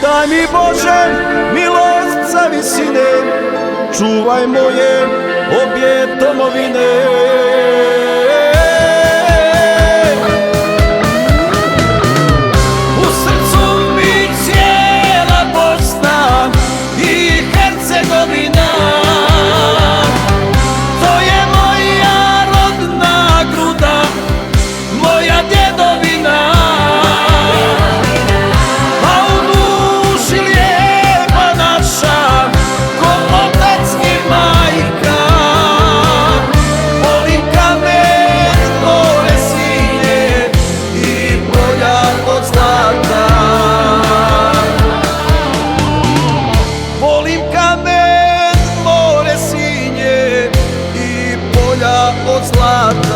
Daj mi Bože milost sa visine, čuvaj moje obje domovine. U srcu mi cijela Bosna i Hercegovina, to je moja rodna gruda, moja djedovina. A u duši lijepa naša, ko otac i majka, volim kamen, more, sinje i polja od zlata. Volim kamen, more, sinje i polja od zlata.